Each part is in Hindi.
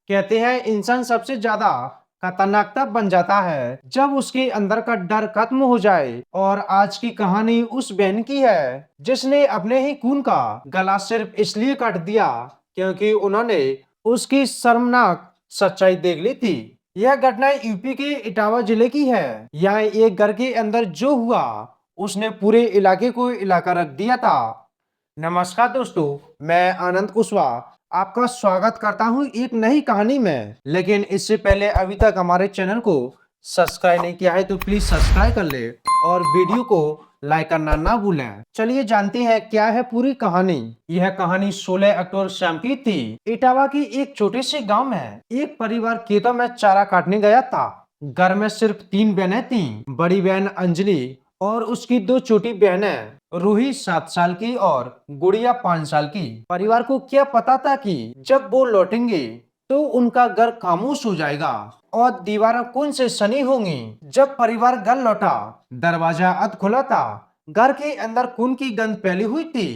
कहते हैं इंसान सबसे ज्यादा खतरनाक तब बन जाता है जब उसके अंदर का डर खत्म हो जाए। और आज की कहानी उस बहन की है जिसने अपने ही खून का गला सिर्फ इसलिए काट दिया क्योंकि उन्होंने उसकी शर्मनाक सच्चाई देख ली थी। यह घटना यूपी के इटावा जिले की है। यहाँ एक घर के अंदर जो हुआ उसने पूरे इलाके को हिला कर रख दिया था। नमस्कार दोस्तों, मैं आनंद कुशवाहा आपका स्वागत करता हूं एक नई कहानी में। लेकिन इससे पहले अभी तक हमारे चैनल को सब्सक्राइब नहीं किया है तो प्लीज सब्सक्राइब कर ले और वीडियो को लाइक करना ना भूलें। चलिए जानते हैं क्या है पूरी कहानी। यह कहानी 16 अक्टूबर शाम की थी। इटावा की एक छोटे से गांव में एक परिवार खेतों में चारा काटने गया था। घर में सिर्फ 3 बहनें थीं। बड़ी बहन अंजलि और उसकी 2 छोटी बहनें रूही 7 साल की और गुड़िया 5 साल की। परिवार को क्या पता था कि जब वो लौटेंगे तो उनका घर खामोश हो जाएगा और दीवारें खून से सनी होंगी। जब परिवार घर लौटा, दरवाजा अध खुला था। घर के अंदर खून की गंध फैली हुई थी।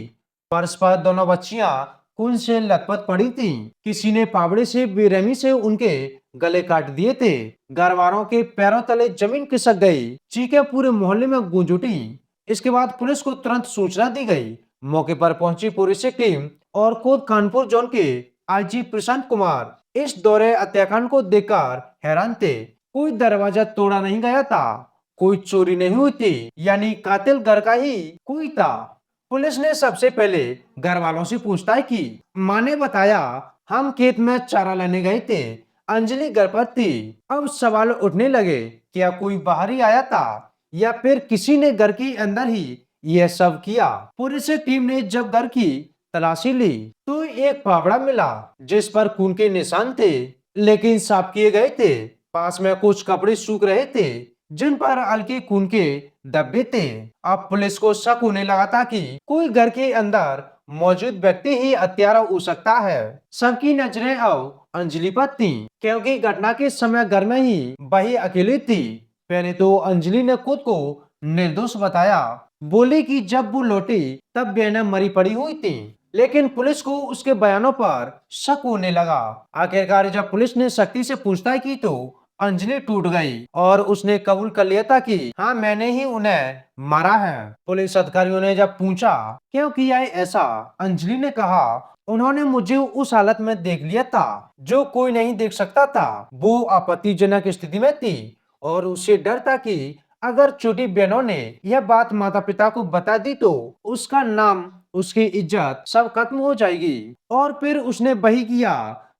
फर्श पर दोनों बच्चियां खून से लथपथ पड़ी थीं। किसी ने फावड़े से बेरहमी से उनके गले काट दिए थे। घर वालों के पैरों तले जमीन खिसक गई। चीखें पूरे मोहल्ले में गूंज उठी। इसके बाद पुलिस को तुरंत सूचना दी गई। मौके पर पहुंची पुलिस की टीम और खुद कानपुर जोन के आईजी प्रशांत कुमार इस दौरे हत्याकांड को देखकर हैरान थे। कोई दरवाजा तोड़ा नहीं गया था, कोई चोरी नहीं हुई थी, यानी कातिल घर का ही कोई था। पुलिस ने सबसे पहले घर वालों से पूछताछ की। मां ने बताया, हम खेत में चारा लेने गए थे, अंजलि घर पर थी। अब सवाल उठने लगे, क्या कोई बाहर ही आया था या फिर किसी ने घर के अंदर ही यह सब किया। पुलिस टीम ने जब घर की तलाशी ली तो एक फावड़ा मिला जिस पर खून के निशान थे, लेकिन साफ किए गए थे। पास में कुछ कपड़े सूख रहे थे जिन पर हल्के खून के धब्बे थे। अब पुलिस को शक होने लगा था कि कोई घर के अंदर मौजूद व्यक्ति ही हत्यारा हो सकता है। सबकी नजरें अब अंजलि पर थी क्योंकि घटना के समय घर में ही वही अकेली थी। पहले तो अंजलि ने खुद को निर्दोष बताया। बोली कि जब वो लौटी तब बहनें मरी पड़ी हुई थी, लेकिन पुलिस को उसके बयानों पर शक होने लगा। आखिरकार जब पुलिस ने सख्ती से पूछताछ की तो अंजलि टूट गई और उसने कबूल कर लिया था कि हाँ, मैंने ही उन्हें मारा है। पुलिस अधिकारियों ने जब पूछा क्यों किया है ऐसा, अंजलि ने कहा, उन्होंने मुझे उस हालत में देख लिया था जो कोई नहीं देख सकता था। वो आपत्तिजनक स्थिति में थी और उसे डर था कि अगर छोटी बहनों ने यह बात माता पिता को बता दी तो उसका नाम, उसकी इज्जत सब खत्म हो जाएगी। और फिर उसने वही किया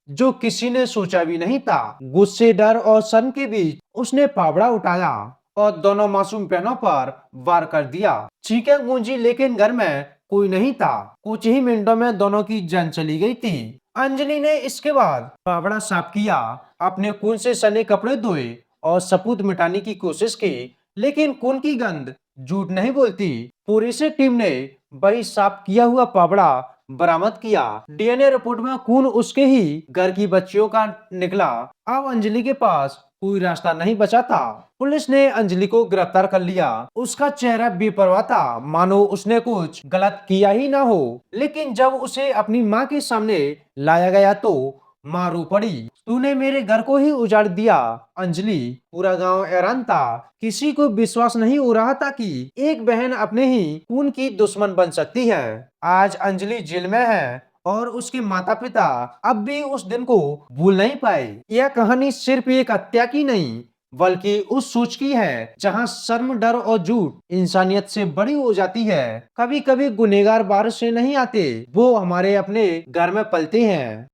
जो किसी ने सोचा भी नहीं था। गुस्से, डर और शर्म के बीच उसने फावड़ा उठाया और दोनों मासूम बहनों पर वार कर दिया। चीखें गूंजी लेकिन घर में कोई नहीं था। कुछ ही मिनटों में दोनों की जान चली गई थी। अंजलि ने इसके बाद फावड़ा साफ किया, अपने खून से सने कपड़े धोए और सबूत मिटाने की कोशिश की, लेकिन खून की गंध झूठ नहीं बोलती। पुलिस टीम ने वही साफ किया हुआ फावड़ा बरामद किया। डीएनए रिपोर्ट में खून उसके ही घर की बच्चियों का निकला। अब अंजलि के पास कोई रास्ता नहीं बचा था। पुलिस ने अंजलि को गिरफ्तार कर लिया। उसका चेहरा बेपरवाह था, मानो उसने कुछ गलत किया ही ना हो। लेकिन जब उसे अपनी माँ के सामने लाया गया तो माँ रो पड़ी। तूने मेरे घर को ही उजाड़ दिया अंजलि। पूरा गांव हैरान था। किसी को विश्वास नहीं हो रहा था कि एक बहन अपने ही खून की दुश्मन बन सकती है। आज अंजलि जेल में है और उसके माता पिता अब भी उस दिन को भूल नहीं पाए। यह कहानी सिर्फ एक हत्या की नहीं बल्कि उस सोच की है जहां शर्म, डर और झूठ इंसानियत से बड़ी हो जाती है। कभी कभी गुनहगार बाहर से नहीं आते, वो हमारे अपने घर में पलते हैं।